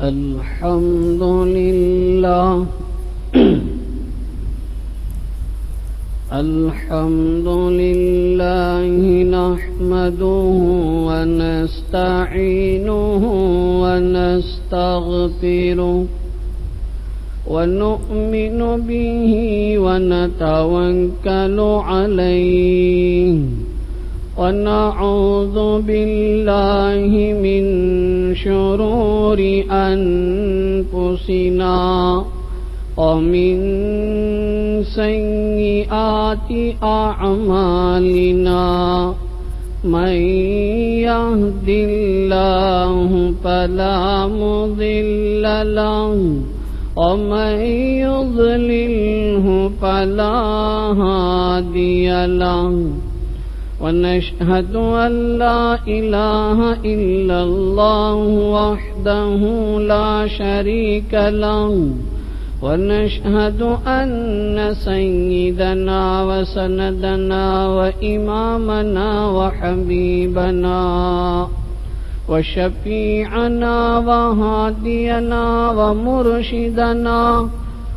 الحمد لله الحمد لله نحمده ونستعينه ونستغفره ونؤمن به ونتوكل عليه ونعوذ بالله من شرور أنفسنا ومن سيئات أعمالنا من يهد الله فلا مضل له ومن يضلله فلا هادي له ونشهد أن لا إله إلا الله وحده لا شريك له ونشهد أن سيدنا وسندنا وإمامنا وحبيبنا وشفيعنا وهادينا ومرشدنا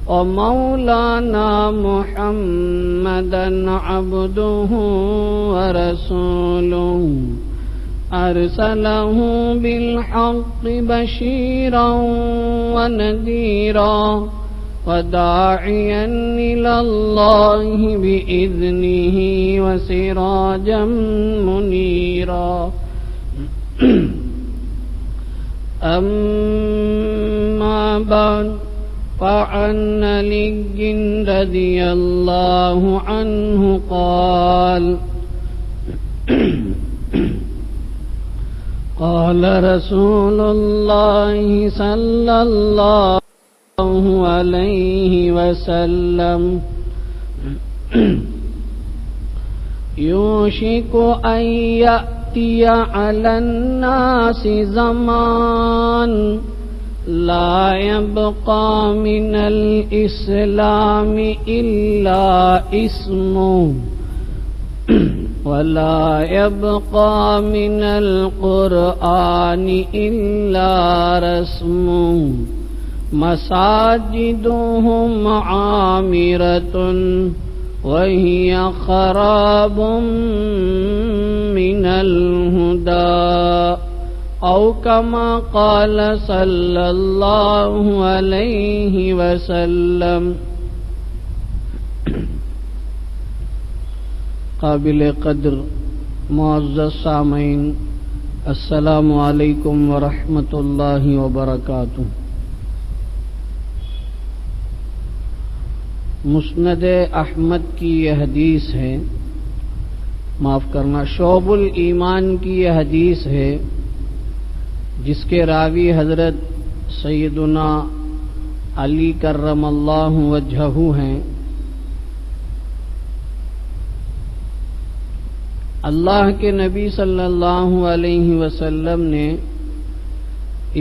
ومولانا محمدا عبده ورسوله أرسله بالحق بشيرا ونذيرا وداعيا إلى الله بإذنه وسراجا منيرا أما بعد فعن علي رضي الله عنه قال قال رسول الله صلى الله عليه وسلم يوشك أن يأتي على الناس زمان لا يبقى من الإسلام إلا اسمه ولا يبقى من القرآن إلا رسمه مساجدهم عامرة وهي خراب من الهدى أو كما قال صلى الله عليه وسلم. قابل قدر معزز سامعین، السلام علیکم ورحمۃ اللہ وبرکاتہ۔ مسند احمد کی یہ حدیث ہے، معاف کرنا، شعب الایمان کی یہ حدیث ہے جس کے راوی حضرت سیدنا علی کرم اللہ وجہہ ہیں۔ اللہ کے نبی صلی اللہ علیہ وسلم نے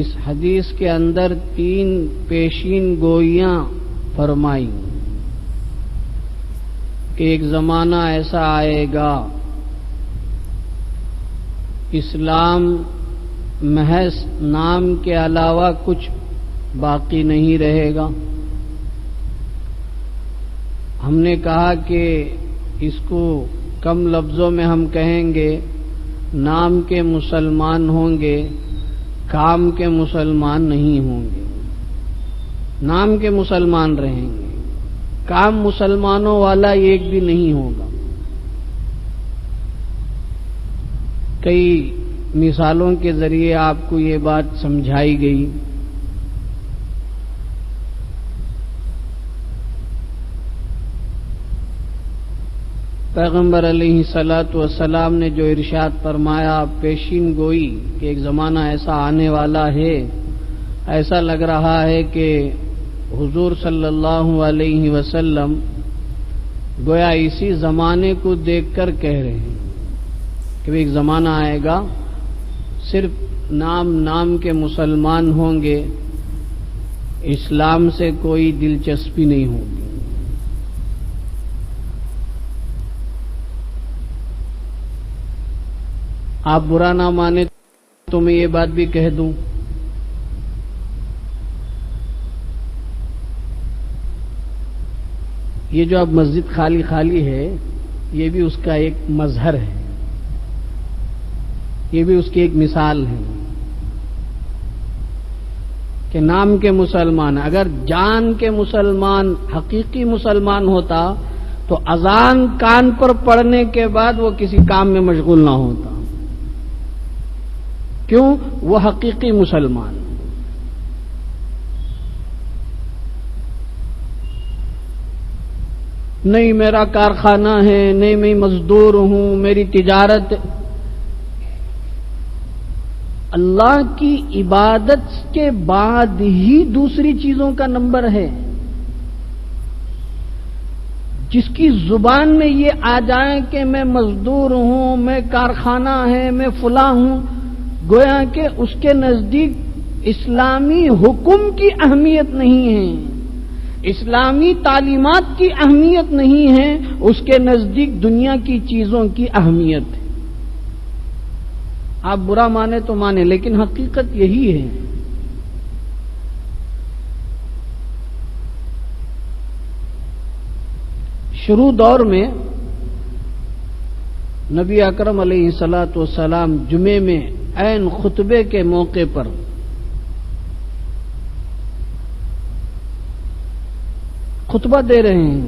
اس حدیث کے اندر 3 پیشین گوئیاں فرمائی کہ ایک زمانہ ایسا آئے گا اسلام محض نام کے علاوہ کچھ باقی نہیں رہے گا۔ ہم نے کہا کہ اس کو کم لفظوں میں ہم کہیں گے نام کے مسلمان ہوں گے، کام کے مسلمان نہیں ہوں گے۔ نام کے مسلمان رہیں گے، کام مسلمانوں والا ایک بھی نہیں ہوگا۔ کئی مثالوں کے ذریعے آپ کو یہ بات سمجھائی گئی۔ پیغمبر علیہ الصلاۃ والسلام نے جو ارشاد فرمایا پیشین گوئی کہ ایک زمانہ ایسا آنے والا ہے، ایسا لگ رہا ہے کہ حضور صلی اللہ علیہ وسلم گویا اسی زمانے کو دیکھ کر کہہ رہے ہیں کہ ایک زمانہ آئے گا صرف نام کے مسلمان ہوں گے، اسلام سے کوئی دلچسپی نہیں ہوگی۔ آپ برا نہ مانے تو میں یہ بات بھی کہہ دوں یہ جو اب مسجد خالی خالی ہے یہ بھی اس کا ایک مظہر ہے، یہ بھی اس کی ایک مثال ہے کہ نام کے مسلمان، اگر جان کے مسلمان حقیقی مسلمان ہوتا تو اذان کان پر پڑھنے کے بعد وہ کسی کام میں مشغول نہ ہوتا. کیوں؟ وہ حقیقی مسلمان. نہیں میرا کارخانہ ہے، نہیں میں مزدور ہوں، میری تجارت. اللہ کی عبادت کے بعد ہی دوسری چیزوں کا نمبر ہے. جس کی زبان میں یہ آ جائے کہ میں مزدور ہوں، میں کارخانہ ہے، میں فلاں ہوں، گویا کہ اس کے نزدیک اسلامی حکم کی اہمیت نہیں ہے، اسلامی تعلیمات کی اہمیت نہیں ہے، اس کے نزدیک دنیا کی چیزوں کی اہمیت ہے. آپ برا مانے تو مانے، لیکن حقیقت یہی ہے. شروع دور میں نبی اکرم علیہ الصلاۃ والسلام جمعے میں عین خطبے کے موقع پر خطبہ دے رہے ہیں،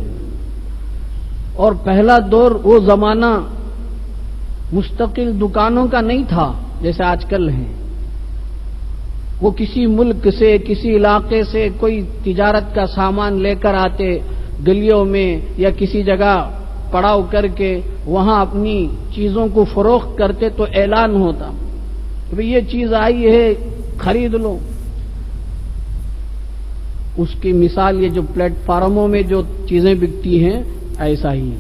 اور پہلا دور وہ زمانہ مستقل دکانوں کا نہیں تھا جیسے آج کل ہیں. وہ کسی ملک سے، کسی علاقے سے کوئی تجارت کا سامان لے کر آتے، گلیوں میں یا کسی جگہ پڑاؤ کر کے وہاں اپنی چیزوں کو فروخت کرتے تو اعلان ہوتا کہ بھئی یہ چیز آئی ہے، خرید لو. اس کی مثال یہ جو پلیٹ فارموں میں جو چیزیں بکتی ہیں ایسا ہی.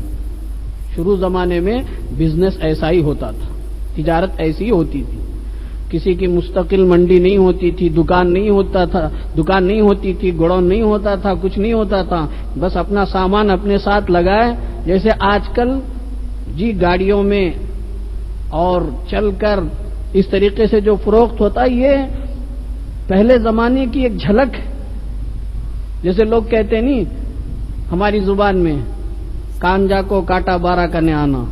شروع زمانے میں بزنس ایسا ہی ہوتا تھا، تجارت ایسی ہی ہوتی تھی. کسی کی مستقل منڈی نہیں ہوتی تھی، دکان نہیں ہوتی تھی، گوڈاؤن نہیں ہوتا تھا، کچھ نہیں ہوتا تھا. بس اپنا سامان اپنے ساتھ لگائے، جیسے آج کل جی گاڑیوں میں اور چل کر اس طریقے سے جو فروخت ہوتا ہے، یہ پہلے زمانے کی ایک جھلک ہے. جیسے لوگ کہتے نہیں ہماری زبان میں کانجا کو کاٹا بارہ کرنے آنا،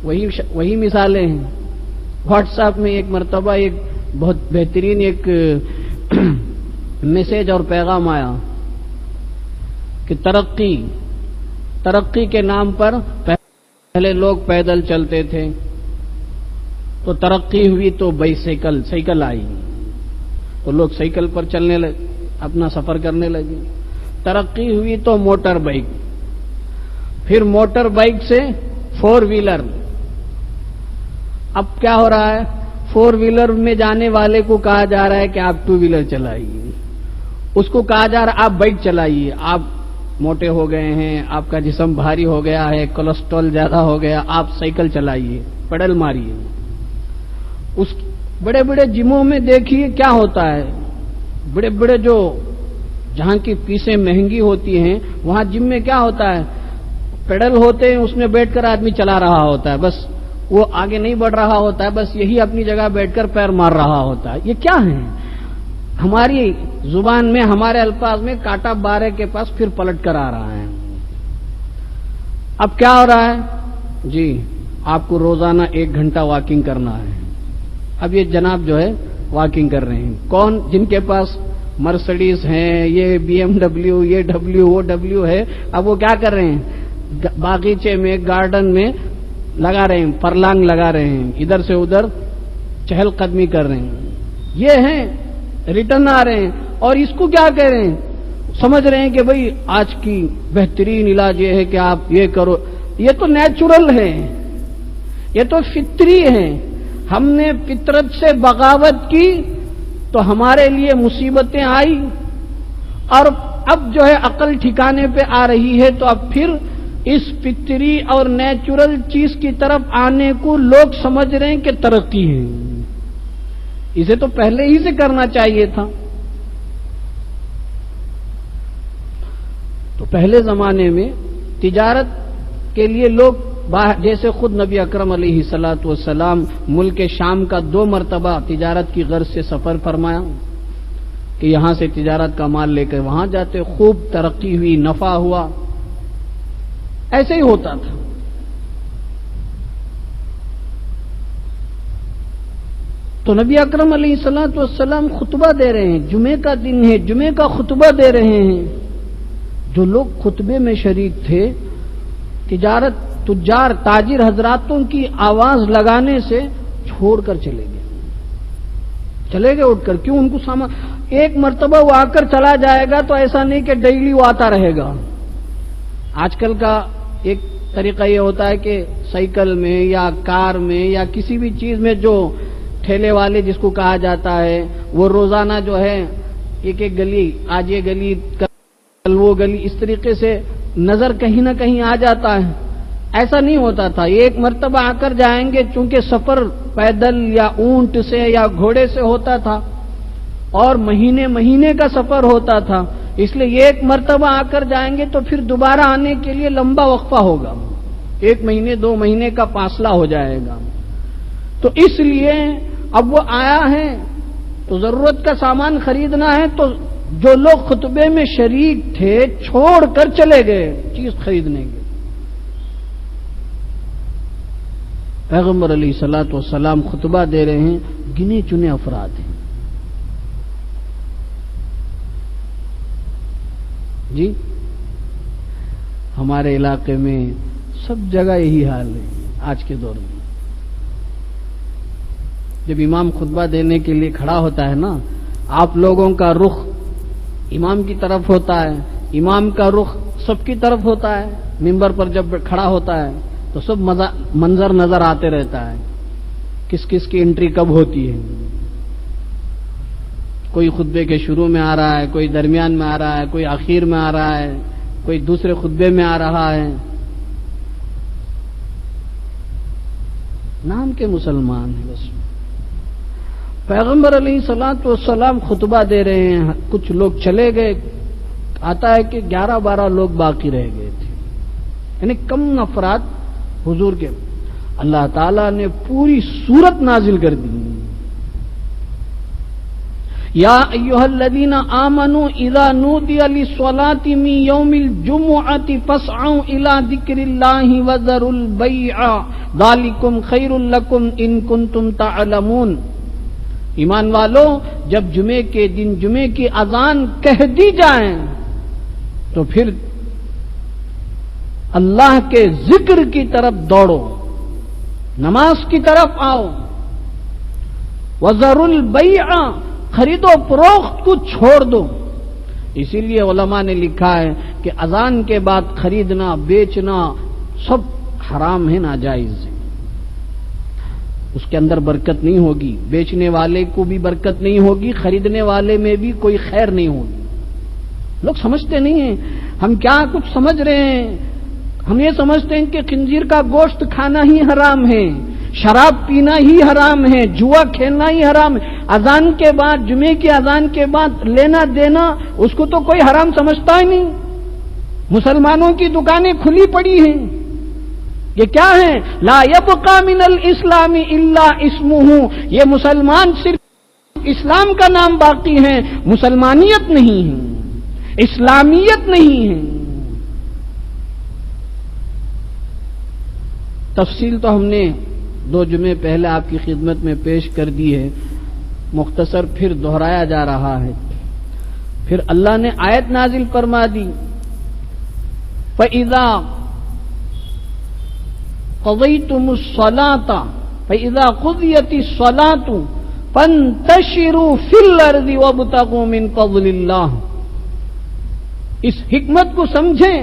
وہی مثالیں ہیں. واٹس ایپ میں ایک مرتبہ ایک بہت بہترین ایک میسج اور پیغام آیا کہ ترقی کے نام پر پہلے لوگ پیدل چلتے تھے، تو ترقی ہوئی تو سائیکل آئی، تو لوگ سائیکل پر چلنے لگے، اپنا سفر کرنے لگے. ترقی ہوئی تو موٹر بائک، پھر موٹر بائک سے 4 ویلر. اب کیا ہو رہا ہے؟ 4 ویلر میں جانے والے کو کہا جا رہا ہے کہ آپ 2 ویلر چلائیے، اس کو کہا جا رہا ہے آپ بائک چلائیے، آپ موٹے ہو گئے ہیں، آپ کا جسم بھاری ہو گیا ہے، کولیسٹرول زیادہ ہو گیا، آپ سائیکل چلائیے، پیڈل ماریے. اس بڑے بڑے جموں میں دیکھیے کیا ہوتا ہے، بڑے بڑے جو جہاں کی فیسیں مہنگی ہوتی ہیں وہاں جم میں کیا ہوتا ہے، پیڈل ہوتے ہیں، اس میں بیٹھ کر آدمی چلا رہا ہوتا ہے، بس وہ آگے نہیں بڑھ رہا ہوتا ہے، بس یہی اپنی جگہ بیٹھ کر پیر مار رہا ہوتا ہے. یہ کیا ہے؟ ہماری زبان میں، ہمارے الفاظ میں کاٹا بارے کے پاس پھر پلٹ کر آ رہا ہے. اب کیا ہو رہا ہے جی؟ آپ کو روزانہ 1 گھنٹہ واکنگ کرنا ہے. اب یہ جناب جو ہے واکنگ کر رہے ہیں، کون؟ جن کے پاس مرسڈیز ہیں، یہ BMW، یہ وہ W ہے. اب وہ کیا کر رہے ہیں؟ باغیچے میں، گارڈن میں لگا رہے ہیں، پرلانگ لگا رہے ہیں، ادھر سے ادھر چہل قدمی کر رہے ہیں. یہ ہیں ریٹرن آ رہے ہیں، اور اس کو کیا کہہ رہے ہیں؟ سمجھ رہے ہیں کہ بھئی آج کی بہترین علاج یہ ہے کہ آپ یہ کرو. یہ تو نیچرل ہے، یہ تو فطری ہے. ہم نے فطرت سے بغاوت کی تو ہمارے لیے مصیبتیں آئی، اور اب جو ہے عقل ٹھکانے پہ آ رہی ہے، تو اب پھر اس فطری اور نیچرل چیز کی طرف آنے کو لوگ سمجھ رہے ہیں کہ ترقی ہے. اسے تو پہلے ہی سے کرنا چاہیے تھا. تو پہلے زمانے میں تجارت کے لیے لوگ جیسے خود نبی اکرم علیہ الصلاۃ والسلام ملک شام کا 2 مرتبہ تجارت کی غرض سے سفر فرمایا کہ یہاں سے تجارت کا مال لے کر وہاں جاتے. خوب ترقی ہوئی، نفع ہوا. ایسے ہی ہوتا تھا. تو نبی اکرم علیہ الصلوۃ والسلام خطبہ دے رہے ہیں، جمعے کا دن ہے، جمعے کا خطبہ دے رہے ہیں. جو لوگ خطبے میں شریک تھے تجار تاجر حضراتوں کی آواز لگانے سے چھوڑ کر چلے گئے اٹھ کر. کیوں؟ ان کو سامان ایک مرتبہ وہ آ کر چلا جائے گا تو ایسا نہیں کہ ڈیلی وہ آتا رہے گا. آج کل کا ایک طریقہ یہ ہوتا ہے کہ سائیکل میں یا کار میں یا کسی بھی چیز میں جو ٹھیلے والے جس کو کہا جاتا ہے وہ روزانہ جو ہے ایک ایک گلی، آج یہ گلی کل وہ گلی، اس طریقے سے نظر کہیں نہ کہیں آ جاتا ہے. ایسا نہیں ہوتا تھا. ایک مرتبہ آ کر جائیں گے، چونکہ سفر پیدل یا اونٹ سے یا گھوڑے سے ہوتا تھا اور مہینے کا سفر ہوتا تھا، اس لیے ایک مرتبہ آ کر جائیں گے تو پھر دوبارہ آنے کے لیے لمبا وقفہ ہوگا، 1 مہینے 2 مہینے کا فاصلہ ہو جائے گا. تو اس لیے اب وہ آیا ہے تو ضرورت کا سامان خریدنا ہے، تو جو لوگ خطبے میں شریک تھے چھوڑ کر چلے گئے چیز خریدنے کے. پیغمبر علیہ الصلوۃ والسلام خطبہ دے رہے ہیں، گنے چنے افراد ہیں. جی ہمارے علاقے میں سب جگہ یہی حال ہے آج کے دور میں. جب امام خطبہ دینے کے لیے کھڑا ہوتا ہے نا، آپ لوگوں کا رخ امام کی طرف ہوتا ہے، امام کا رخ سب کی طرف ہوتا ہے. ممبر پر جب کھڑا ہوتا ہے تو سب منظر نظر آتے رہتا ہے، کس کس کی انٹری کب ہوتی ہے. کوئی خطبے کے شروع میں آ رہا ہے، کوئی درمیان میں آ رہا ہے، کوئی آخر میں آ رہا ہے، کوئی دوسرے خطبے میں آ رہا ہے. نام کے مسلمان ہیں بس. پیغمبر علیہ الصلوۃ والسلام خطبہ دے رہے ہیں، کچھ لوگ چلے گئے، آتا ہے کہ 11-12 لوگ باقی رہ گئے تھے، یعنی کم افراد حضور کے. اللہ تعالیٰ نے پوری سورت نازل کر دی. یا ایھا الذین آمنوا اذا نودی للصلاۃ من یوم الجمعۃ فاسعوا الی ذکر اللہ وذروا البیع ذلکم خیر لکم ان کنتم تعلمون. ایمان والو، جب جمعے کے دن جمعے کی اذان کہہ دی جائیں تو پھر اللہ کے ذکر کی طرف دوڑو، نماز کی طرف آؤ. وذروا البیع، خرید و فروخت کو چھوڑ دو. اسی لیے علماء نے لکھا ہے کہ اذان کے بعد خریدنا بیچنا سب حرام ہے، ناجائز ہے. اس کے اندر برکت نہیں ہوگی، بیچنے والے کو بھی برکت نہیں ہوگی، خریدنے والے میں بھی کوئی خیر نہیں ہوگی. لوگ سمجھتے نہیں ہیں. ہم کیا کچھ سمجھ رہے ہیں. ہم یہ سمجھتے ہیں کہ خنزیر کا گوشت کھانا ہی حرام ہے، شراب پینا ہی حرام ہے، جوا کھیلنا ہی حرام ہے. اذان کے بعد، جمعے کی اذان کے بعد لینا دینا اس کو تو کوئی حرام سمجھتا ہی نہیں. مسلمانوں کی دکانیں کھلی پڑی ہیں. یہ کیا ہے؟ لا یبقى من الاسلام الا اسمہ. یہ مسلمان صرف اسلام کا نام باقی ہے، مسلمانیت نہیں ہے، اسلامیت نہیں ہے. تفصیل تو ہم نے 2 جمعے پہلے آپ کی خدمت میں پیش کر دی ہے، مختصر پھر دہرایا جا رہا ہے. پھر اللہ نے آیت نازل فرما دی، فَإِذَا قضيتم الصلاة فإذا قضيت الصلاة فانتشروا في الأرض وابتغوا من فضل الله. اس حکمت کو سمجھیں.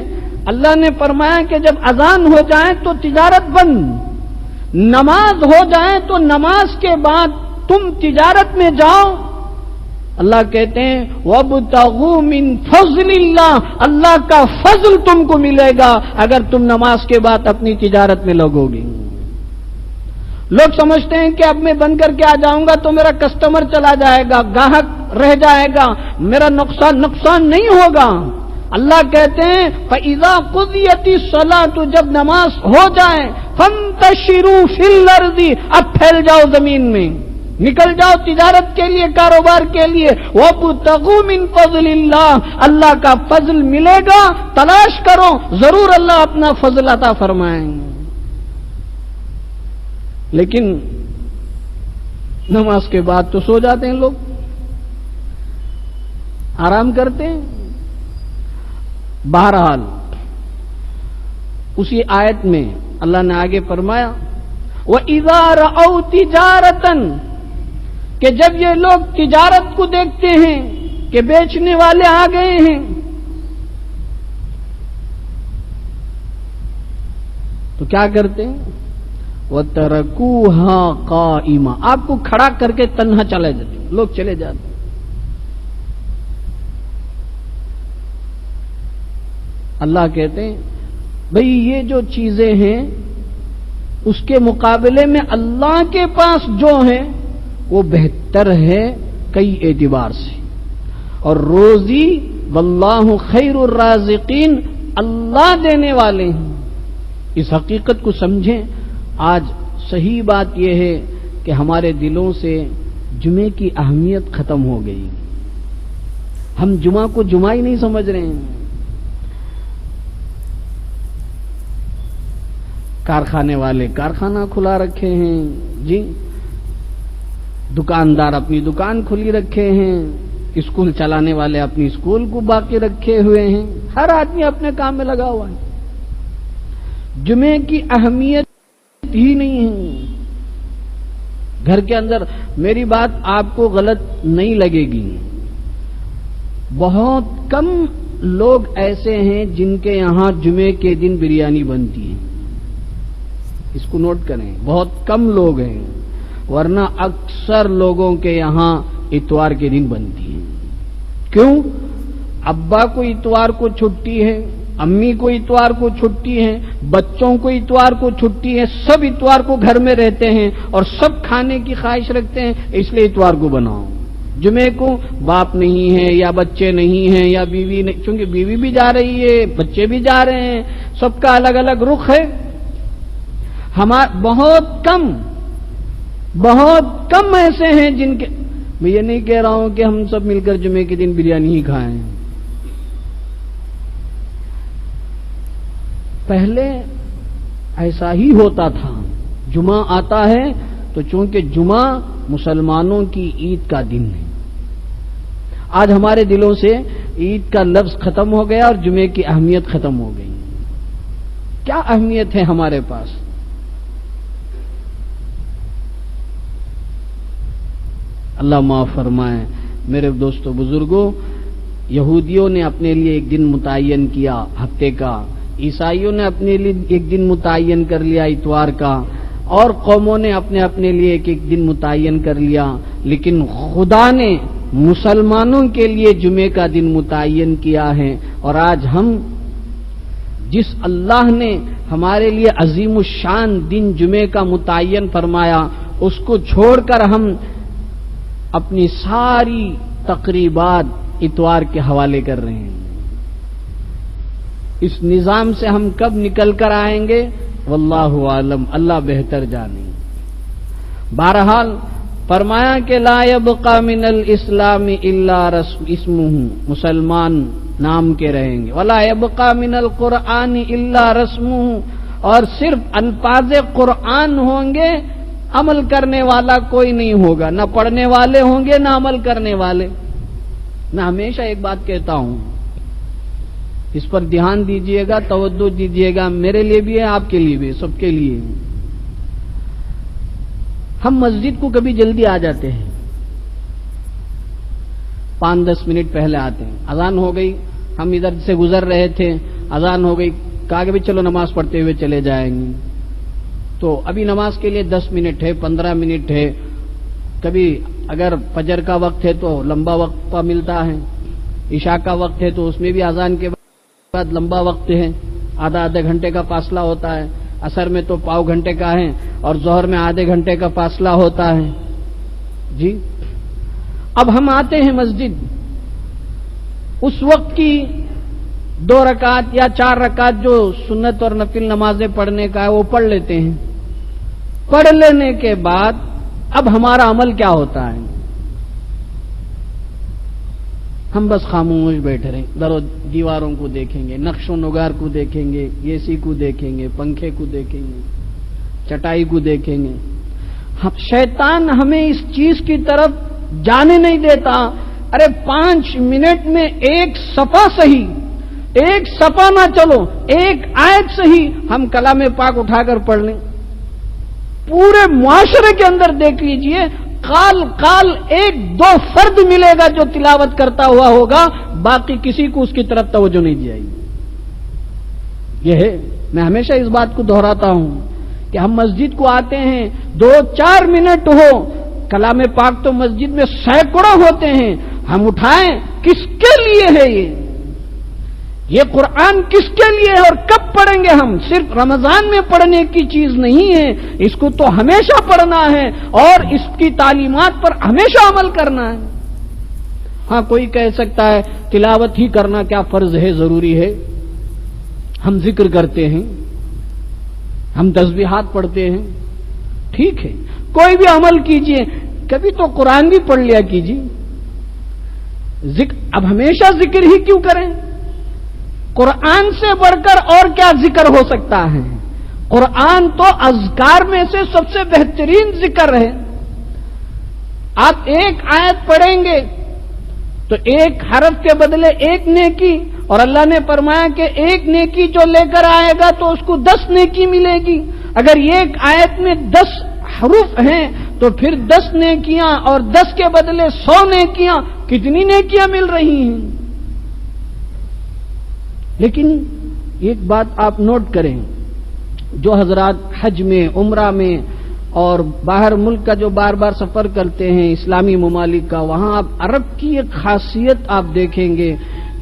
اللہ نے فرمایا کہ جب اذان ہو جائے تو تجارت بند، نماز ہو جائے تو نماز کے بعد تم تجارت میں جاؤ. اللہ کہتے ہیں وَابْتَغُوا مِن فَضْلِ اللَّهِ، اللہ کا فضل تم کو ملے گا اگر تم نماز کے بعد اپنی تجارت میں لگو گے. لوگ سمجھتے ہیں کہ اب میں بند کر کے آ جاؤں گا تو میرا کسٹمر چلا جائے گا، گاہک رہ جائے گا، میرا نقصان نہیں ہوگا. اللہ کہتے ہیں فَإِذَا قُضِيَتِ الصَّلَاةُ، جب نماز ہو جائے فَانتَشِرُوا فِي الْأَرْضِ، اب پھیل جاؤ زمین میں. نکل جاؤ تجارت کے لیے، کاروبار کے لیے، وَابْتَغُوا مِن فَضْلِ اللَّهِ، اللہ کا فضل ملے گا، تلاش کرو، ضرور اللہ اپنا فضل عطا فرمائیں گے۔ لیکن نماز کے بعد تو سو جاتے ہیں لوگ، آرام کرتے ہیں۔ بہرحال اسی آیت میں اللہ نے آگے فرمایا وَإِذَا رَأَوْا تِجَارَةً، کہ جب یہ لوگ تجارت کو دیکھتے ہیں کہ بیچنے والے آ گئے ہیں، تو کیا کرتے ہیں؟ وَتَرَكُوهَا قَائِمًا، آپ کو کھڑا کر کے تنہا چلے جاتے ہیں، لوگ چلے جاتے ہیں۔ اللہ کہتے ہیں بھئی یہ جو چیزیں ہیں اس کے مقابلے میں اللہ کے پاس جو ہے وہ بہتر ہے کئی اعتبار سے، اور روزی واللہ خیر الرازقین، اللہ دینے والے ہیں۔ اس حقیقت کو سمجھیں۔ آج صحیح بات یہ ہے کہ ہمارے دلوں سے جمعے کی اہمیت ختم ہو گئی، ہم جمعہ کو جمعہ ہی نہیں سمجھ رہے ہیں۔ کارخانے والے کارخانہ کھلا رکھے ہیں جی، دکاندار اپنی دکان کھلی رکھے ہیں، اسکول چلانے والے اپنی اسکول کو باقی رکھے ہوئے ہیں، ہر آدمی اپنے کام میں لگا ہوا ہے۔ جمعے کی اہمیت ہی نہیں ہے۔ گھر کے اندر، میری بات آپ کو غلط نہیں لگے گی، بہت کم لوگ ایسے ہیں جن کے یہاں جمعے کے دن بریانی بنتی ہے، اس کو نوٹ کریں، بہت کم لوگ ہیں، ورنہ اکثر لوگوں کے یہاں اتوار کے دن بنتی ہے۔ کیوں؟ ابا کو اتوار کو چھٹی ہے، امی کو اتوار کو چھٹی ہے، بچوں کو اتوار کو چھٹی ہے، سب اتوار کو گھر میں رہتے ہیں اور سب کھانے کی خواہش رکھتے ہیں، اس لیے اتوار کو بناؤ۔ جمعے کو باپ نہیں ہے یا بچے نہیں ہیں یا بیوی نہیں، چونکہ بیوی بھی جا رہی ہے، بچے بھی جا رہے ہیں، سب کا الگ الگ رخ ہے۔ بہت کم ایسے ہیں جن کے، میں یہ نہیں کہہ رہا ہوں کہ ہم سب مل کر جمعے کے دن بریانی ہی کھائیں۔ پہلے ایسا ہی ہوتا تھا، جمعہ آتا ہے تو چونکہ جمعہ مسلمانوں کی عید کا دن ہے، آج ہمارے دلوں سے عید کا لفظ ختم ہو گیا اور جمعے کی اہمیت ختم ہو گئی۔ کیا اہمیت ہے ہمارے پاس؟ اللہ معاف فرمائے۔ میرے دوستو بزرگوں، یہودیوں نے اپنے لیے ایک دن متعین کیا ہفتے کا، عیسائیوں نے اپنے لیے ایک دن متعین کر لیا اتوار کا، اور قوموں نے اپنے لیے ایک دن متعین کر لیا، لیکن خدا نے مسلمانوں کے لیے جمعے کا دن متعین کیا ہے۔ اور آج ہم جس اللہ نے ہمارے لیے عظیم الشان دن جمعے کا متعین فرمایا، اس کو چھوڑ کر ہم اپنی ساری تقریبات اتوار کے حوالے کر رہے ہیں۔ اس نظام سے ہم کب نکل کر آئیں گے واللہ عالم، اللہ بہتر جانے۔ بہرحال فرمایا کہ لا يبقى من الاسلام الا اسمہ، مسلمان نام کے رہیں گے، ولا يبقى من القرآن الا رسمہ، اور صرف الفاظ قرآن ہوں گے، عمل کرنے والا کوئی نہیں ہوگا، نہ پڑھنے والے ہوں گے نہ عمل کرنے والے۔ میں ہمیشہ ایک بات کہتا ہوں، اس پر دھیان دیجئے گا، توجہ دیجئے گا، میرے لیے بھی ہے، آپ کے لیے بھی، سب کے لیے۔ ہم مسجد کو کبھی جلدی آ جاتے ہیں، 5-10 منٹ پہلے آتے ہیں، اذان ہو گئی، ہم ادھر سے گزر رہے تھے، اذان ہو گئی، کہا کہ بھی چلو نماز پڑھتے ہوئے چلے جائیں گے، تو ابھی نماز کے لیے 10 منٹ ہے، 15 منٹ ہے، کبھی اگر فجر کا وقت ہے تو لمبا وقت ملتا ہے، عشاء کا وقت ہے تو اس میں بھی اذان کے بعد لمبا وقت ہے، آدھا گھنٹے کا فاصلہ ہوتا ہے، عصر میں تو پاؤ گھنٹے کا ہے اور ظہر میں آدھے گھنٹے کا فاصلہ ہوتا ہے جی۔ اب ہم آتے ہیں مسجد، اس وقت کی 2 رکعت یا 4 رکعت جو سنت اور نفل نمازیں پڑھنے کا ہے وہ پڑھ لیتے ہیں، پڑھ لینے کے بعد اب ہمارا عمل کیا ہوتا ہے؟ ہم بس خاموش بیٹھے رہیں، در و دیواروں کو دیکھیں گے، نقش و نگار کو دیکھیں گے، اے سی کو دیکھیں گے، پنکھے کو دیکھیں گے، چٹائی کو دیکھیں گے۔ شیطان ہمیں اس چیز کی طرف جانے نہیں دیتا۔ ارے 5 منٹ میں ایک صفحہ صحیح، ایک صفحہ نہ چلو، ایک آیت صحیح ہم کلام پاک اٹھا کر پڑھ لیں۔ پورے معاشرے کے اندر دیکھ لیجئے، قال ایک دو فرد ملے گا جو تلاوت کرتا ہوا ہوگا، باقی کسی کو اس کی طرف توجہ نہیں دی جائے گی۔ یہ ہے، میں ہمیشہ اس بات کو دہراتا ہوں کہ ہم مسجد کو آتے ہیں، 2-4 منٹ ہو، کلام پاک تو مسجد میں سینکڑوں ہوتے ہیں، ہم اٹھائیں، کس کے لیے ہے یہ قرآن کس کے لیے ہے اور کب پڑھیں گے؟ ہم صرف رمضان میں پڑھنے کی چیز نہیں ہے، اس کو تو ہمیشہ پڑھنا ہے اور اس کی تعلیمات پر ہمیشہ عمل کرنا ہے۔ ہاں کوئی کہہ سکتا ہے تلاوت ہی کرنا کیا فرض ہے، ضروری ہے؟ ہم ذکر کرتے ہیں، ہم تسبیحات پڑھتے ہیں، ٹھیک ہے، کوئی بھی عمل کیجئے، کبھی تو قرآن بھی پڑھ لیا کیجئے۔ اب ہمیشہ ذکر ہی کیوں کریں؟ قرآن سے بڑھ کر اور کیا ذکر ہو سکتا ہے؟ قرآن تو اذکار میں سے سب سے بہترین ذکر ہے۔ آپ ایک آیت پڑھیں گے تو ایک حرف کے بدلے ایک نیکی، اور اللہ نے فرمایا کہ ایک نیکی جو لے کر آئے گا تو اس کو 10 نیکی ملے گی۔ اگر ایک آیت میں 10 حروف ہیں تو پھر 10 نیکیاں، اور 10 کے بدلے 100 نیکیاں، کتنی نیکیاں مل رہی ہیں؟ لیکن ایک بات آپ نوٹ کریں، جو حضرات حج میں، عمرہ میں اور باہر ملک کا جو بار بار سفر کرتے ہیں اسلامی ممالک کا، وہاں آپ عرب کی ایک خاصیت آپ دیکھیں گے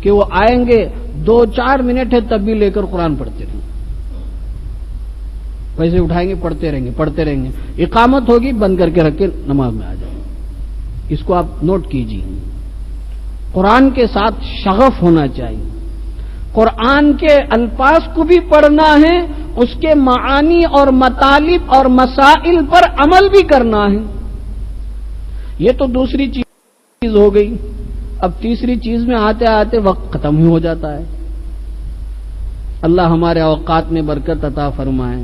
کہ وہ آئیں گے، 2-4 منٹ ہے تب بھی لے کر قرآن پڑھتے رہیں گے، ویسے اٹھائیں گے پڑھتے رہیں گے، اقامت ہوگی بند کر کے رکھ کے نماز میں آ جائیں گے۔ اس کو آپ نوٹ کیجیے، قرآن کے ساتھ شغف ہونا چاہیے، قرآن کے الفاظ کو بھی پڑھنا ہے، اس کے معانی اور مطالب اور مسائل پر عمل بھی کرنا ہے۔ یہ تو دوسری چیز ہو گئی۔ اب تیسری چیز میں آتے آتے وقت ختم ہی ہو جاتا ہے۔ اللہ ہمارے اوقات میں برکت عطا فرمائے۔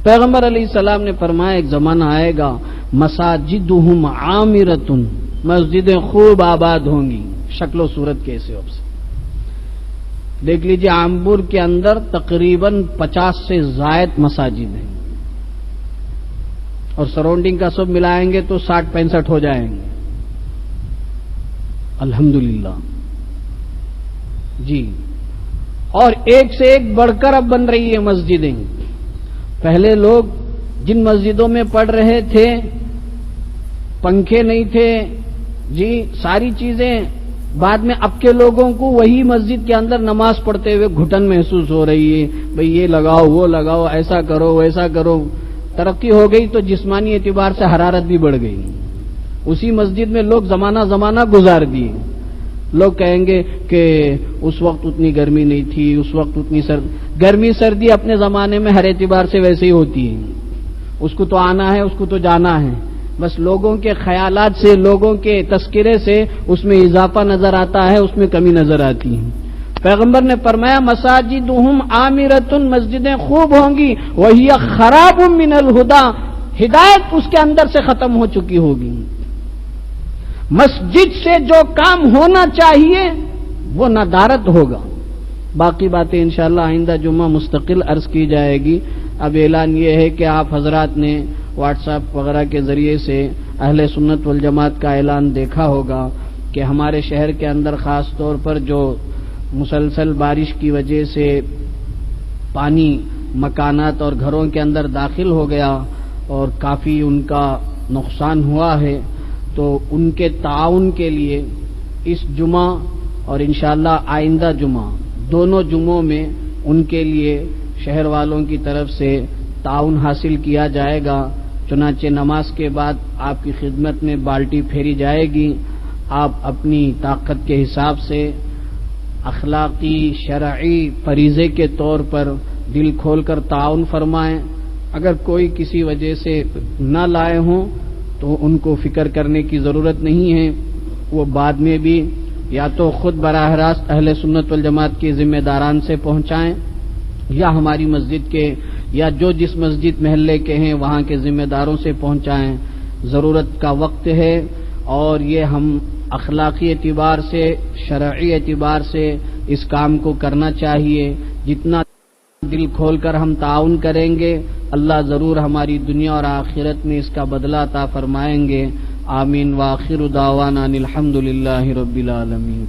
پیغمبر علیہ السلام نے فرمایا ایک زمانہ آئے گا، مساجدہم عامرۃ، مسجدیں خوب آباد ہوں گی، شکل و صورت کے حساب سے دیکھ لیجیے، عامبور کے اندر تقریباً 50 سے زائد مساجد ہیں، اور سراؤنڈنگ کا سب ملائیں گے تو 60-65 ہو جائیں گے، الحمدللہ جی۔ اور ایک سے ایک بڑھ کر اب بن رہی ہے مسجدیں۔ پہلے لوگ جن مسجدوں میں پڑھ رہے تھے، پنکھے نہیں تھے جی، ساری چیزیں، بعد میں اب کے لوگوں کو وہی مسجد کے اندر نماز پڑھتے ہوئے گھٹن محسوس ہو رہی ہے، بھئی یہ لگاؤ وہ لگاؤ، ایسا کرو ویسا کرو۔ ترقی ہو گئی تو جسمانی اعتبار سے حرارت بھی بڑھ گئی، اسی مسجد میں لوگ زمانہ گزار دیے۔ لوگ کہیں گے کہ اس وقت اتنی گرمی نہیں تھی، اس وقت اتنی گرمی سردی اپنے زمانے میں ہر اعتبار سے ویسے ہی ہوتی ہے، اس کو تو آنا ہے، اس کو تو جانا ہے، بس لوگوں کے خیالات سے، لوگوں کے تذکرے سے اس میں اضافہ نظر آتا ہے، اس میں کمی نظر آتی ہے۔ پیغمبر نے فرمایا مساجدہم عامرۃ، مسجدیں خوب ہوں گی، وہی خراب من الہدی، ہدایت اس کے اندر سے ختم ہو چکی ہوگی۔ مسجد سے جو کام ہونا چاہیے وہ ندارت ہوگا۔ باقی باتیں انشاءاللہ آئندہ جمعہ مستقل عرض کی جائے گی۔ اب اعلان یہ ہے کہ آپ حضرات نے واٹس ایپ وغیرہ کے ذریعے سے اہل سنت والجماعت کا اعلان دیکھا ہوگا کہ ہمارے شہر کے اندر خاص طور پر جو مسلسل بارش کی وجہ سے پانی مکانات اور گھروں کے اندر داخل ہو گیا اور کافی ان کا نقصان ہوا ہے، تو ان کے تعاون کے لیے اس جمعہ اور انشاءاللہ آئندہ جمعہ، دونوں جمعوں میں ان کے لیے شہر والوں کی طرف سے تعاون حاصل کیا جائے گا۔ چنانچہ نماز کے بعد آپ کی خدمت میں بالٹی پھیری جائے گی، آپ اپنی طاقت کے حساب سے اخلاقی شرعی فریضے کے طور پر دل کھول کر تعاون فرمائیں. اگر کوئی کسی وجہ سے نہ لائے ہوں تو ان کو فکر کرنے کی ضرورت نہیں ہے، وہ بعد میں بھی یا تو خود براہ راست اہل سنت والجماعت کے ذمہ داران سے پہنچائیں یا ہماری مسجد کے یا جو جس مسجد محلے کے ہیں وہاں کے ذمہ داروں سے پہنچائیں. ضرورت کا وقت ہے اور یہ ہم اخلاقی اعتبار سے، شرعی اعتبار سے اس کام کو کرنا چاہیے. جتنا دل کھول کر ہم تعاون کریں گے اللہ ضرور ہماری دنیا اور آخرت میں اس کا بدلہ عطا فرمائیں گے. آمین. وآخر دعوانا ان الحمد للہ رب العالمین.